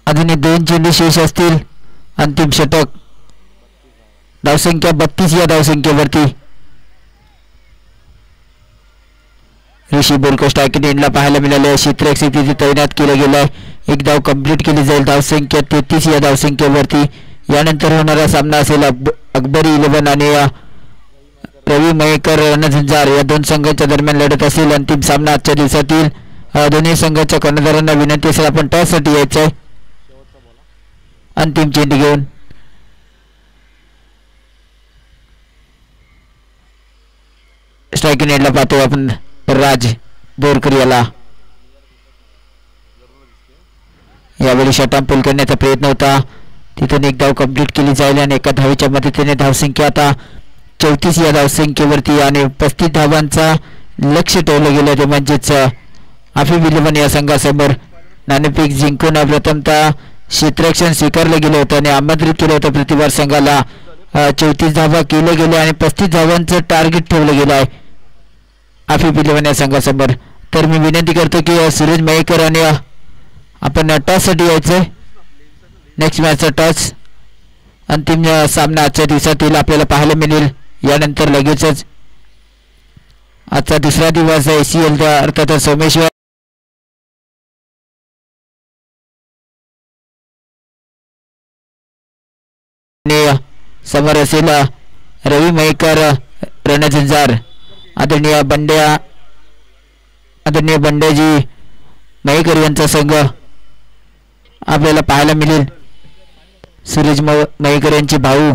अजून 2 चेंडू शेष असतील. अंतिम षटक. धावसंख्या 32 या धावसंख्येवरती. ऋषी बोलको स्ट्रायकिंग एंडला पाहायला मिळाले. क्षेत्ररक्षक स्थितीत तैनात केलं गेलं आहे. एक धाव कंप्लीट केली जाईल. धावसंख्या 33 या धावसंख्येवरती. यानंतर होणारा सामना असेल अकबरी 11 आणि रवी मयेकर रणझुंजार या 2 संघांच्या दरम्यान लढत असेल. अंतिम सामना आजच्या दिवसातील. दोन्ही संघाच्या कर्णधारांना विनंती असेल आपण टॉससाठी यायचं आहे. अंतिम चेंडू घेऊन स्ट्रायकिंग एंडला पाहतो आपण राज बोरकर याला. यावेळी शटआउट पूल करण्याचा प्रयत्न होता. तिथून एक धाव कंप्लीट केली जाईल आणि एका धावेच्या मदतीने धावसंख्या आता 34 या धावसंख्येवरती आणि 35 धावांचा लक्ष ठेवलं गेलं. ते म्हणजेच आफिफ 11 या संघासमोर नाणेफेक जिंकून प्रथमतः क्षेत्ररक्षण स्वीकारलं गेलं होतं आणि आमंत्रित केलं होतं प्रतिभार संघाला. 34 धावा केल्या गेल्या आणि 35 धावांचं टार्गेट ठेवलं गेलं आहे आफिफ 11 या संघासमोर. तर मी विनंती करतो की सूरज मयेकर आणि आपण टॉससाठी यायचं. नेक्स्ट मॅचचा टॉस. अंतिम सामना आजच्या दिवसातील आपल्याला पाहायला मिळेल. यानंतर लगेचच आजचा दुसरा दिवस ACL अर्थात सोमेश्वर समोर असेल रवी मयेकर रणझुंजार. आदरणीय बंड्याजी मयेकर यांचा संघ आपल्याला पाहायला मिळेल. सूरज मयेकर यांचे भाऊ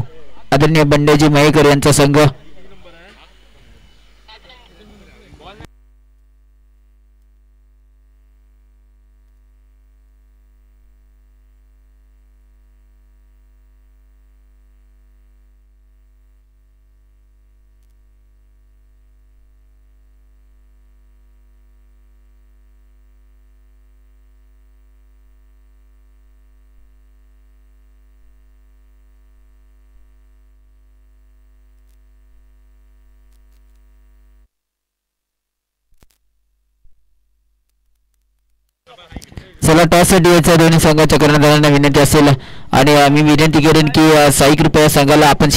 आदरणीय बंड्याजी मयेकर यांचा संघ. चला टॉससाठी यायचं. दोन्ही संघाच्या कर्णधारांना विनंती असेल आणि मी विनंती करेन की साई कृपया संघाला आपण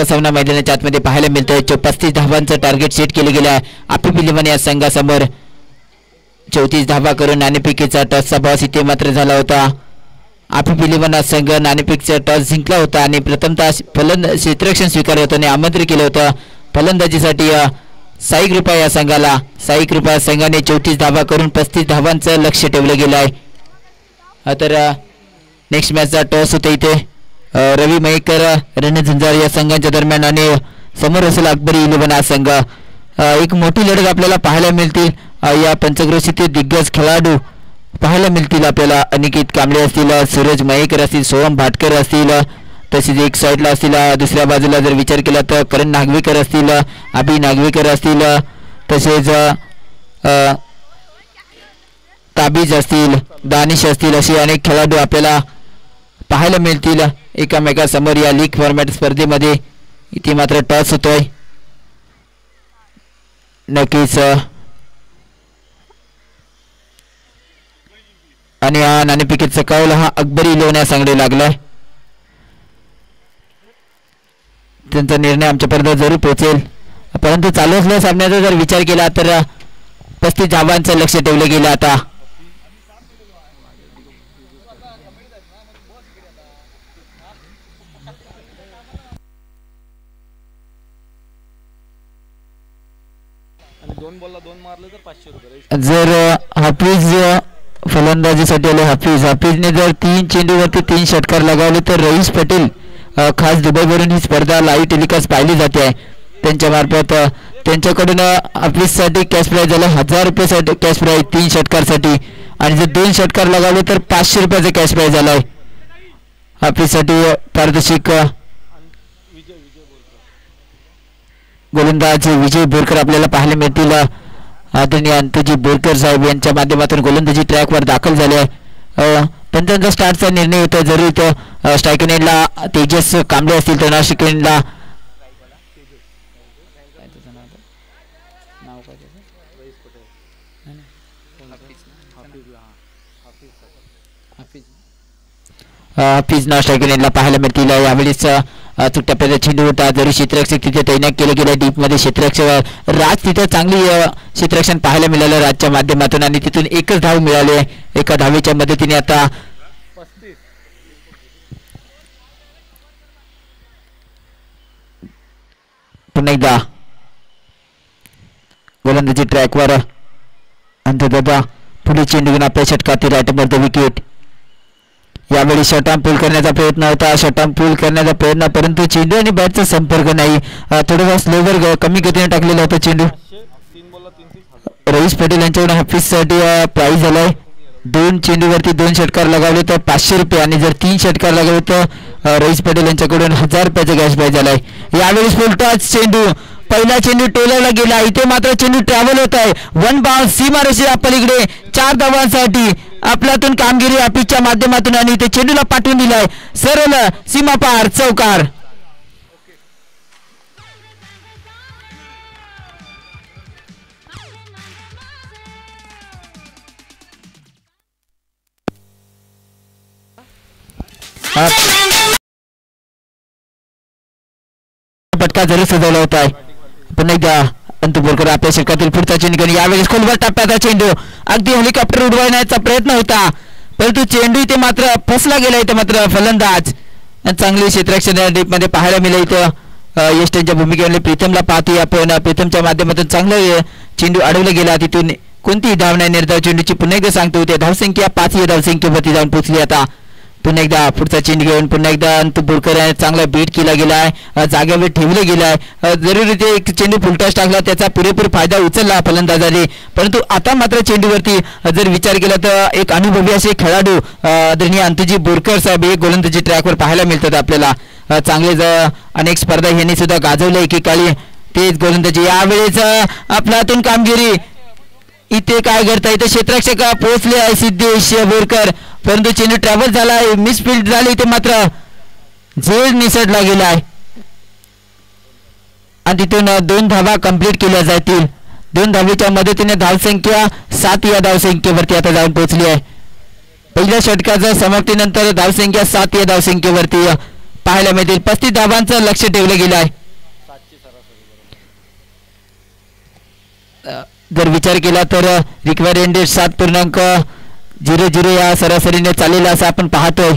सामना मैदानाच्या आतमध्ये पाहायला मिळतोय. 35 धावांचं टार्गेट सेट केले गेलं आहे आफिफ 11 या संघासमोर. 34 धावा करून नाणेफेकीचा टॉसचा बॉस इथे मात्र झाला होता. आफिफ 11 संघ नाणेफेकीचा टॉस जिंकला होता आणि प्रथमतः क्षेत्ररक्षण स्वीकारलं होतं आणि आमंत्रित केलं होतं फलंदाजीसाठी साई कृपा या संघाला. साई कृपा संघाने 34 धावा करून 35 धावांचं लक्ष ठेवलं गेलं आहे. तर नेक्स्ट मॅचचा टॉस होता इथे रवी मयेकर रणझुंजार या संघांच्या दरम्यान आणि समोर असेल अकबरी 11 हा संघ. एक मोठी लढत आपल्याला पाहायला मिळतील. या पंचक्रोशीतील दिग्गज खेळाडू पाहायला मिळतील आपल्याला. अनिकेत कांबळे असतील, सूरज मयेकर असतील, सोहम भाटकर असतील, तसेच एक साईडला असतील. दुसऱ्या बाजूला जर विचार केला तर करण नागवेकर असतील, अभि नागवेकर असतील, तसेच ताबीज असतील, दानिश असतील, असे अनेक खेळाडू आपल्याला पाहायला मिळतील एकामेकासमोर या लीग फॉर्मॅट स्पर्धेमध्ये. इथे मात्र टॉस होतोय. नक्कीच आणि हा नाणेफेकीचा कौल हा अकबरी 11 सांगडे लागलाय. त्यांचा निर्णय आमच्यापर्यंत जरूर पोहोचेल. परंतु चालू असलेल्या सामन्याचा जर विचार केला तर 35 धावांचं लक्ष ठेवलं गेलं आता. जर हाफिज फलंदाजीसाठी आले हाफिजने जर 3 चेंडूवरती 3 षटकार लगावले तर रईस पटेल खास दुबईवरून ही स्पर्धा लाईव्ह टेलिकास्ट पाहिली जाते आहे. त्यांच्या मार्फत त्यांच्याकडून ऑफिससाठी कॅश प्राईज झालं 1000 रुपयासाठी कॅश प्राईज 3 षटकारसाठी, आणि जर 2 षटकार लगावले तर 500 रुपयाचा कॅश प्राईज झालाय ऑफिससाठी. पारदर्शक गोलंदाज विजय बोरकर आपल्याला पाहायला मिळतील. आदरणीय अंतुजी बोरकर साहेब यांच्या माध्यमातून गोलंदाजी ट्रॅकवर दाखल झाले आहे. पंचांचा स्टार्टचा निर्णय होता. जरी इथं स्ट्रायक एंडला तेजस कांबळे असतील तर नाशिक एंडला हाफिज नाव स्ट्रायक एंडला पाहायला मिळतील. यावेळेस टप्प्याचा चेंडू होता. जरी क्षेत्ररक्षक तिथे तैनात केले गेले डीप मध्ये क्षेत्ररक्षक राज तिथे चांगली क्षेत्ररक्षण पाहायला मिळालं राजच्या माध्यमातून, आणि तिथून एकच धाव मिळाली. एका धावेच्या मदतीने आता पुन्हा एकदा गोलंदाजी ट्रॅकवर अंततः पुढे चेंडू घेऊन आपल्या षटकातील राईट विकेट. यावेळी शॉर्टआर्म पूल करण्याचा प्रयत्न होता. शॉर्टआर्म पूल करण्याचा प्रयत्न, परंतु चेंडू आणि बॅटचा संपर्क नाही. थोडासा स्लोवर कमी गतीने टाकलेला होता चेंडू. रईस पटेल यांच्याकडून हाफिजसाठी प्राईज झालाय. 2 चेंडूवरती 2 षटकार लगावले तर 500 रुपये, आणि जर 3 षटकार लगावले तर रईस पटेल यांच्याकडून 1000 रुपयाचा कॅश प्राईज झालाय. यावेळेस फुलटॉस चेंडू, पहिला चेंडू टेलरला गेला. इथे मात्र चेंडू ट्रॅव्हल होत आहे. 1 बाउन्स सीमारेषेच्या पलीकडे 4 धावांसाठी आपल्यातून कामगिरी ऑफिसच्या माध्यमातून, आणि इथे चेंडूला पाठवून दिलाय सरळ सीमा पार चौकार. पटका जरूर सजवला होता आहे. पुन्हा एकदा अंतु बोरकर आपल्या षटकातील पुढचा चेंडू, यावेळेस खोलवर टप्प्याचा चेंडू अगदी हेलिकॉप्टर उडवण्याचा प्रयत्न होता, परंतु चेंडू इथे मात्र फसला गेला. इथे मात्र फलंदाज चांगली क्षेत्ररक्षण डीप मध्ये पाहायला मिळेल. इथं यष्टांच्या भूमिकेमध्ये प्रीतमला पाहतोय आपण. प्रीतमच्या माध्यमातून चांगलं चेंडू अडवला गेला. तिथून कोणतीही धाव नाही. निर्धाव चेंडूची पुन्हा एकदा सांगतो, ते धावसंख्या 5 या धावसंख्येवरती जाऊन पोहोचली. आता पुन्हा एकदा पुढचा चेंडू घेऊन पुन्हा एकदा अंतु बोरकर चांगला बीट केला गेला आहे. जागेवर ठेवलं गेलं आहे. जरूर ते एक चेंडू फुलटॉस टाकला, त्याचा पुरेपूर फायदा उचलला फलंदाजाने, परंतु आता मात्र चेंडूवरती जर विचार केला तर एक अनुभवी असे खेळाडू आदरणीय अंतुजी बोरकर साहेब हे गोलंदाजी ट्रॅकवर पाहायला मिळतात आपल्याला. चांगले अनेक स्पर्धा यांनी सुद्धा गाजवल्या एकेकाळी. तेच गोलंदाजी यावेळेस आपल्यातून कामगिरी. इथे काय करता, इथे क्षेत्ररक्षक पोहोचले आहे सिद्धेश बोरकर, परंतु चेंडू ट्रॅव्हल झाला आहे, मिसफील्ड झाली. इथे मात्र झेल निसटला गेला आहे, आणि तिथून 2 धावा कंप्लीट केल्या जातील. 2 धावेच्या मदतीने धावसंख्या 7 या धावसंख्येवरती आता जाऊन पोहोचली आहे. पहिल्या षटकाच्या समाप्तीनंतर धावसंख्या 7 या धावसंख्येवरती पाहायला मिळतील. 35 धावांचं लक्ष ठेवलं गेलं आहे. जर विचार केला तर रिक्वायर्ड 7.00 या सरासरीने चाललेला असं आपण पाहतोय.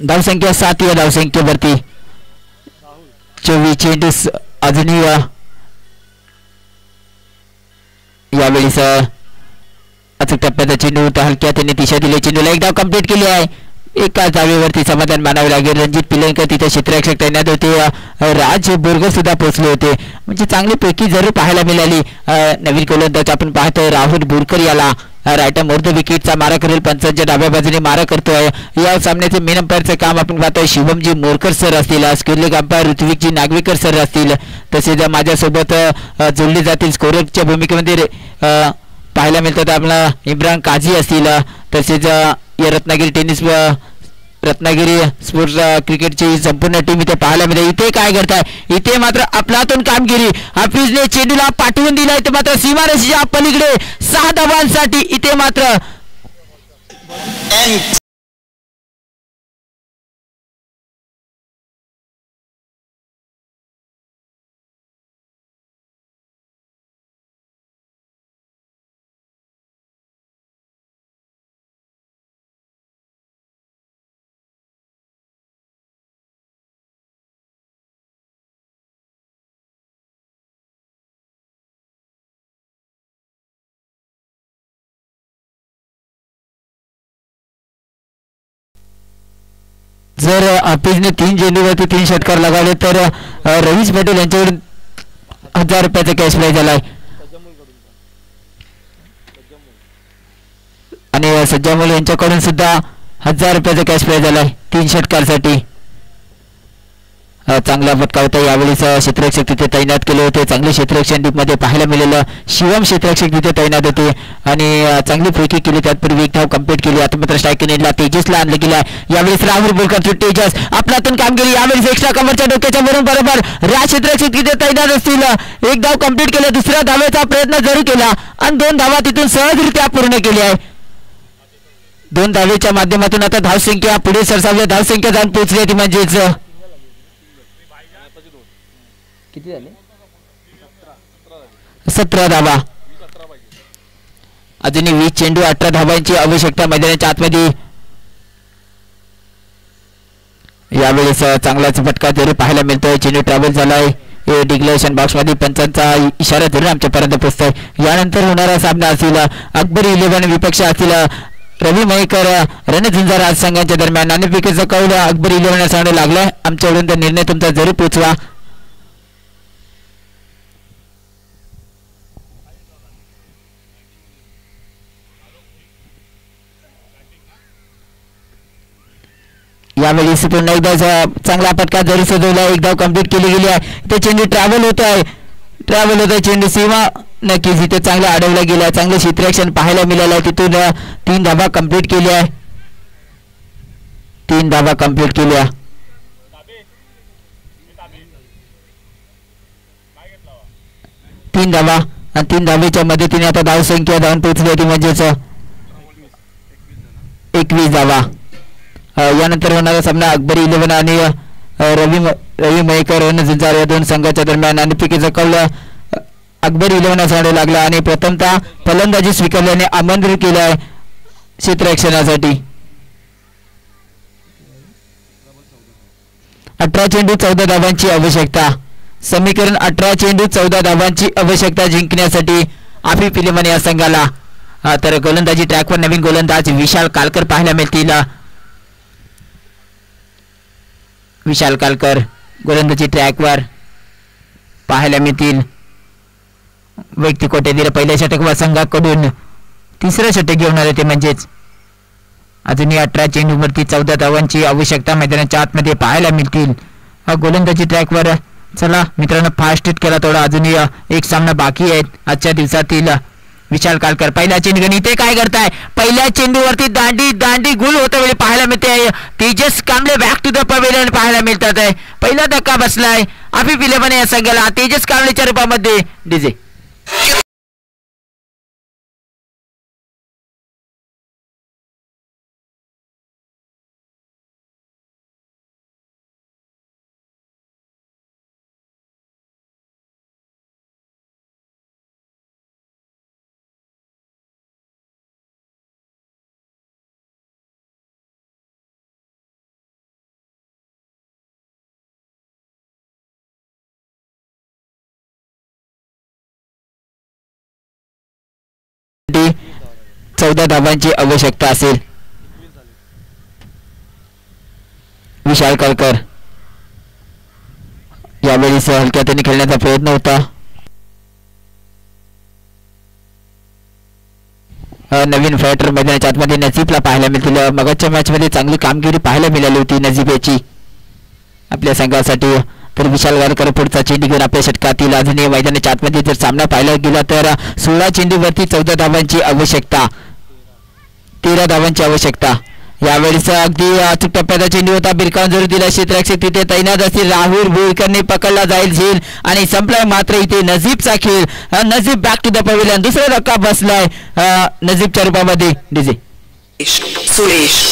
धावसंख्या 7 या धावसंख्येवरती 24 चेंडू अजूनही यावेळी अचूक टप्प्याचा चेंडू होता. हलक्या त्याने दिशा दिली. चेंडूला एक धाव कंप्लीट केली आहे. एका धावेवरती समाधान मानावे लागेल. रणजित पिलनकर तिथे क्षेत्ररक्षक तैनात होते. राज बोरगर सुद्धा पोहोचले होते. म्हणजे चांगली पैकी जरूर पाहायला मिळाली. नवीन गोलंदाज आपण पाहतोय राहुल बोरकर याला राईट अर्ध विकेटचा मारा करेल. पंचांच्या डाव्या बाजूने मारा करतोय. या सामन्याचे मेन अंपायरचं काम आपण पाहतोय शिवमजी मोरकर सर असतील. स्किलिंग अंपायर ऋत्विकजी नागवेकर सर असतील. तसेच माझ्यासोबत जोडले जातील स्कोररच्या भूमिकेमध्ये पाहायला मिळतात आपला इम्रान काझी असतील. तसेच या रत्नागिरी स्पोर्ट्स क्रिकेटची संपूर्ण टीम इथे पाहायला मिळते. इथे काय करताय, इथे मात्र आपल्यातून कामगिरी. हाफिजने चेंडूला पाठवून दिला. इथे मात्र सीमारेषेच्या पलीकडे 6 धावांसाठी इथे मात्र जर हाफिजने 3 चेंडूवरती 3 षटकार लगावले तर रवीश पटेल यांच्याकडून 1000 रुपयाचा कॅश प्राइज झालाय आणि सज्जामुल यांच्याकडून सुद्धा 1000 रुपयाचा कॅश प्राइज झालाय 3 षटकारसाठी. चांगला फटका होता यावेळेस. क्षेत्ररक्षक तिथे तैनात केले होते. चांगले क्षेत्ररक्षण टीममध्ये पाहायला मिळालं. शिवम क्षेत्ररक्षक तिथे तैनात होते आणि चांगली फ्री केली. त्यातपूर्वी एक धाव कंप्लीट केली. आता मात्र स्ट्राईक नेटला तेजसला आणलं गेला. यावेळेस राहुल बोलकर तेजस आपल्यातून कामगिरी. यावेळेस एक्स्ट्रा कव्हरच्या डोक्याच्या वरून बरोबर राज क्षेत्ररक्षक तिथे तैनात असतील. एक धाव कंप्लीट केलं. दुसऱ्या धावेचा प्रयत्न जरूर केला आणि 2 धावा तिथून सहजरित्या पूर्ण केली आहे. 2 धावेच्या माध्यमातून आता धावसंख्या पुढे सरसावल्या. धावसंख्या जाऊन पोहोचली ती म्हणजेच किती झाले 17 धावा. अजूनही 20 चेंडू 18 धावांची आवश्यकता मैदानाच्या आतमध्ये. यावेळेस चांगलाच फटका जरूर पाहायला मिळतोय. चेंडू ट्रॅव्हल झालाय. डिक्लेरेशन बॉक्स मध्ये पंचांचा इशारा जरूर आमच्यापर्यंत पोहोचतोय. यानंतर होणारा सामना असेल अकबरी 11 विपक्ष असतील रवी मयेकर रणझुंजार आज संघांच्या दरम्यान. नाणेफेकीचा कौल अकबरी 11 सांगू लागलाय. आमच्याकडून तर निर्णय तुमचा जरूर पोहोचवा. यावेळी पुन्हा एकदा चांगला फटका जरी सजवला. एक धाव कंप्लीट केली गेली आहे. ते चेंडू ट्रॅव्हल होत आहे चेंडू सीमा नक्कीच इथे चांगला अडवला गेला. चांगलं क्षेत्ररक्षण पाहायला मिळालं. तिथून 3 धावा कंप्लीट केल्या. 3 धावा कंप्लीट केल्या. तीन धावा आणि 3 धावेच्या मदतीने आता धावसंख्या जाऊन पोहोचली होती म्हणजेच 21 धावा. यानंतर होणारा सामना अकबरी 11 आणि रवी मयेकर रणझुंजार या 2 संघाच्या दरम्यान. नाणेफेकीचा कौल अकबरी 11 सांगू लागला आणि प्रथमतः फलंदाजी स्वीकारल्याने आमंत्रित केलं आहे क्षेत्ररक्षणासाठी. 18 चेंडू 14 धावांची आवश्यकता. समीकरण 18 चेंडू 14 धावांची आवश्यकता जिंकण्यासाठी आफी पिलेमन या संघाला. तर गोलंदाजी ट्रॅकवर नवीन गोलंदाज विशाल कालकर पाहायला मिळतील. विशाल कालकर गोलंदाजी ट्रॅकवर पाहायला मिळतील. वैयक्तिक कोट्यातील पहिल्या षटकावर संघाकडून 3रं षटक घेऊन आले ते म्हणजेच अजूनही 18 चेंडूवरती 14 धावांची आवश्यकता मैदानाच्या आतमध्ये पाहायला मिळतील. गोलंदाजी ट्रॅकवर चला मित्रांनो फास्ट हिट केला थोडा. अजूनही एक सामना बाकी आहे आजच्या दिवसातील. विशाल कालकर पहिला चेंडू घेऊन इथे काय करताय. पहिल्या चेंडूवरती दांडी गुल होता वेळी पाहायला मिळते. Tejas Kamble back to the pavilion पाहायला मिळतात आहे. पहिला धक्का बसलाय आफी पिलेमन या संघाला तेजस कांबळेच्या रूपामध्ये. डीजे साठी 14 धावांची आवश्यकता असेल. विशाल कालकर यावेळी हलक्यातून खेळण्याचा प्रयत्न होता. नवीन फायटर मैदानाच्या आतमध्ये नजीबला पाहायला मिळतील. मगाच्या मॅच मध्ये चांगली कामगिरी पाहायला मिळाली होती नजीब याची आपल्या संघासाठी. तर विशाल कालकर पुढचा चेंडू घेऊन आपल्या षटकातील. अजूनही मैदानाच्या आतमध्ये जर सामना पाहायला गेला तर 16 चेंडूवरती 14 धावांची आवश्यकता. 13 धावांची आवश्यकता. यावेळेस अगदी अचूक टप्प्याचा चेंडू होता. बिरकावून जरूर दिला. क्षेत्ररक्षक तिथे तैनात असतील. राहुल बोईकरने पकडला जाईल झेल आणि संपलाय मात्र इथे नजीबचा खेळ. Najib back to the pavilion. दुसरा धक्का बसलाय नजीबच्या रूपामध्ये. डीजे सुरेश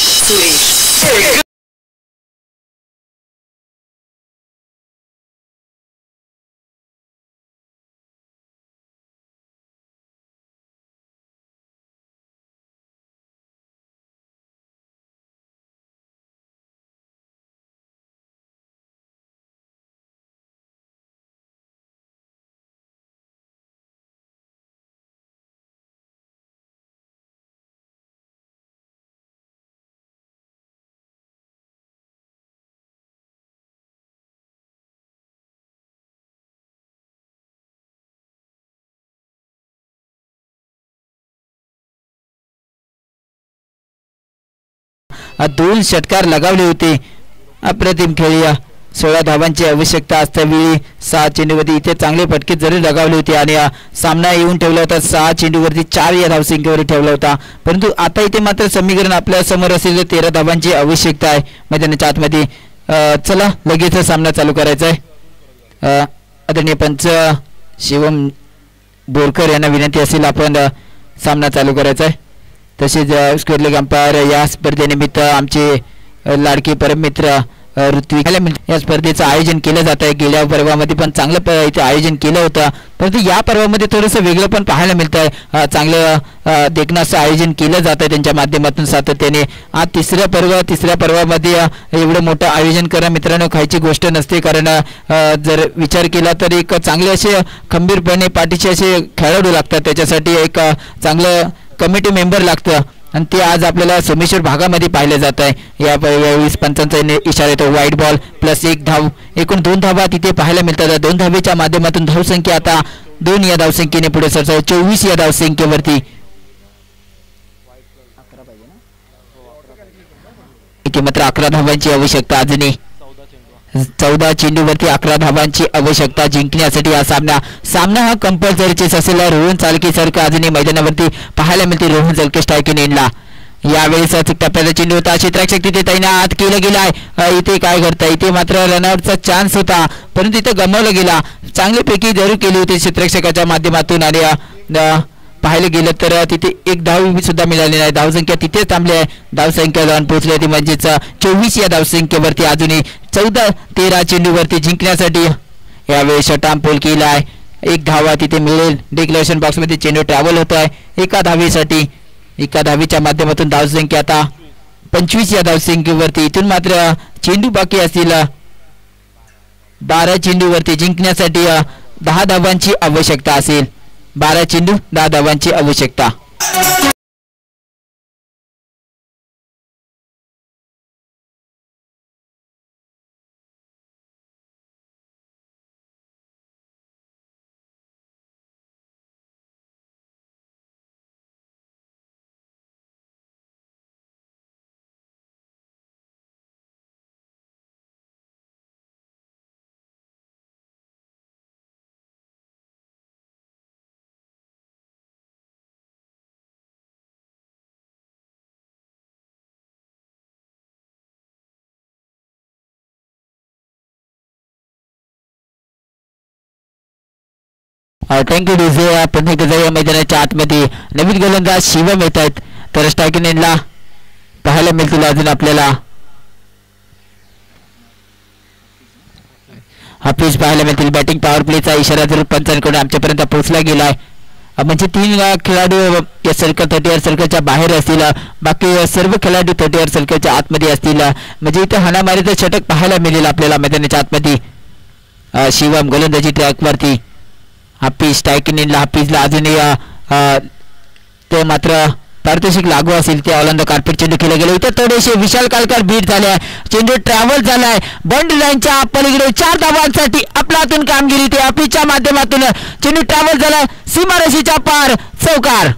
2 षटकार लगावले होते. अप्रतिम खेळी. 16 धावांची आवश्यकता असतावेळी 6 चेंडूवरती इथे चांगले फटके जरी लगावले होते आणि सामना येऊन ठेवला होता. 6 चेंडूवरती 4 या धावसंख्येवर ठेवला होता. परंतु आता इथे मात्र समीकरण आपल्या समोर असेल 13 धावांची आवश्यकता आहे मैदानाच्या आतमध्ये. चला लगेच सामना चालू करायचा आहे. आदरणीय पंच शिवम बोरकर यांना विनंती असेल आपण सामना चालू करायचा आहे. तसेच स्क्वेअर लेग अंपायर या स्पर्धेनिमित्त आमचे लाडके परममित्र ऋत्विक या स्पर्धेचं आयोजन केलं जात आहे. गेल्या पर्वामध्ये पण चांगलं इथे आयोजन केलं होतं, परंतु या पर्वामध्ये थोडंसं वेगळं पण पाहायला मिळत आहे. चांगलं देखणं असं आयोजन केलं जात आहे त्यांच्या माध्यमातून सातत्याने. आज तिसऱ्या पर्वामध्ये एवढं मोठं आयोजन करणं मित्रांनो खायची गोष्ट नसते. कारण जर विचार केला तर एक चांगले असे खंबीरपणे पाठीचे असे खेळाडू लागतात. त्याच्यासाठी एक चांगलं कमिटी मेंबर लागतं आणि ते आज आपल्याला सोमेश्वर भागामध्ये पाहिलं जात आहे. यावेळी पंचांचा इशारा येतो. वाईट बॉल प्लस 1 धाव, एकूण 2 धावा तिथे पाहायला मिळतात. 2 धावेच्या माध्यमातून धावसंख्या आता 2 या धावसंख्येने पुढे सरसाव 24 या धावसंख्येवरती. मात्र 11 धावांची आवश्यकता अजूनही. 14 चेंडूवरती 11 धावांची आवश्यकता जिंकण्यासाठी हा सामना हा कंपल्सरीच असेल. रोहन चालकेसारखं अजूनही मैदानावरती पाहायला मिळते. रोहन चालके स्ट्रायकिंग एंडला यावेळेस टप्प्याचा चेंडू होता. क्षेत्ररक्षक तिथे तैनात केलं गेला आहे. इथे काय करता, इथे मात्र रनआउटचा चान्स होता परंतु इथे गमावला गेला. चांगलीपैकी जरूर केली होती क्षेत्ररक्षकाच्या माध्यमातून आणि पाहायला गेलं तर तिथे 1 धाव सुद्धा मिळाली नाही. धावसंख्या तिथेच थांबली आहे. धावसंख्या जाऊन पोहोचली होती म्हणजेच 24 या धावसंख्येवरती. अजूनही 14-13 चेंडूवरती जिंकण्यासाठी यावेळी शटाम पोल केला आहे. 1 धावा तिथे मिळेल. डिक्लेरेशन बॉक्समध्ये चेंडू ट्रॅव्हल होत आहे एका धावेसाठी. एका धावेच्या माध्यमातून धावसंख्या आता 25 या धावसंख्येवरती. इथून मात्र चेंडू बाकी असतील 12 चेंडूवरती जिंकण्यासाठी 10 धावांची आवश्यकता असेल. 12 चेंडू 10 धावांची आवश्यकता. Thank you DJ. आपण जाऊया मैदानाच्या आतमध्ये. नवीन गोलंदाज शिवम येत आहेत तर स्ट्रायकिंग एंडला पाहायला मिळतील अजून आपल्याला हाफिज पाहायला मिळतील. बॅटिंग पॉवर प्लेचा इशारा जरूर पंचांकडून आमच्यापर्यंत पोहोचला गेला आहे. म्हणजे 3 खेळाडू या सर्कल 30 सर्कलच्या बाहेर असतील. बाकी सर्व खेळाडू 30 सर्कलच्या आतमध्ये असतील. म्हणजे इथे हाणामारीचं षटक पाहायला मिळेल आपल्याला मैदानाच्या आतमध्ये. शिवम गोलंदाजी ट्रॅकवरती. हाफिज स्ट्रायकिंग एंडला. हाफिजला अजूनही ते मात्र पारितोषिक लागू असेल ते ऑल ऑन द कार्पेट चेंडू खेळले गेले. इथे थोडेसे विशाल कालकर बीट झाले आहे. चेंडू ट्रॅव्हल झालाय बाउंड्री लाईनच्या पलीकडे. 4 धावांसाठी आपल्या हातून कामगिरी. ते हाफिजच्या माध्यमातून चेंडू ट्रॅव्हल झालाय सीमारेषेच्या पार. चौकार.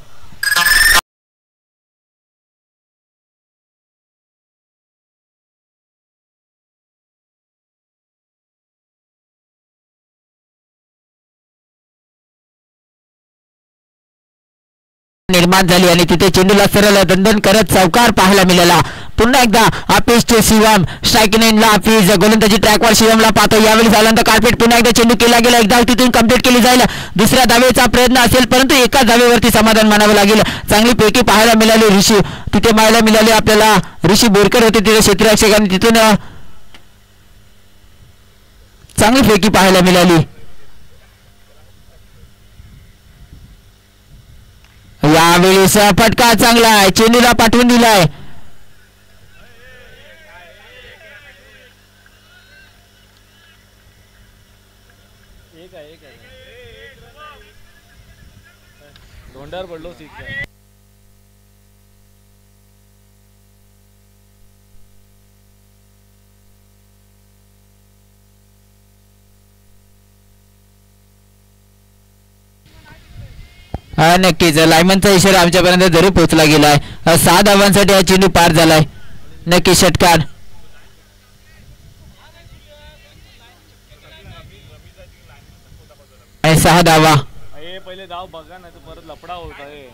निर्माण झाली आणि तिथे चेंडूला सरळ दंडन करत चौकार पाहायला मिळाला. पुन्हा एकदा हाफिजचे शिवम स्ट्रायकिंग एंडला. हाफिज गोलंदाजी ट्रॅकवर शिवमला पाहतो. यावेळी झाल्यानंतर कार्पेट पुन्हा एकदा चेंडू केला गेला. 1 धाव तिथून कंप्लीट केली जाईल. दुसऱ्या धावेचा प्रयत्न असेल परंतु एका धावेवरती समाधान मानावं लागेल. चांगलीपैकी पाहायला मिळाली ऋषी तिथे पाहायला मिळाले आपल्याला. ऋषी बोरकर होते तिथे क्षेत्ररक्षकांनी तिथून चांगलीपैकी पाहायला मिळाली. यावेळेस फटका चांगला आहे. चेंडूला पाठवून दिलाय. धोंड्यावर पडलो सीट. नक्कीच लायमनचा इशारा आमच्यापर्यंत जरूर पोहोचला गेलाय. 6 धावांसाठी हा चेंडू पार झालाय. नक्की षटकार. आणि 6 धावा. हे पहिले धाव बघा नाही तर परत लफडा होत आहे.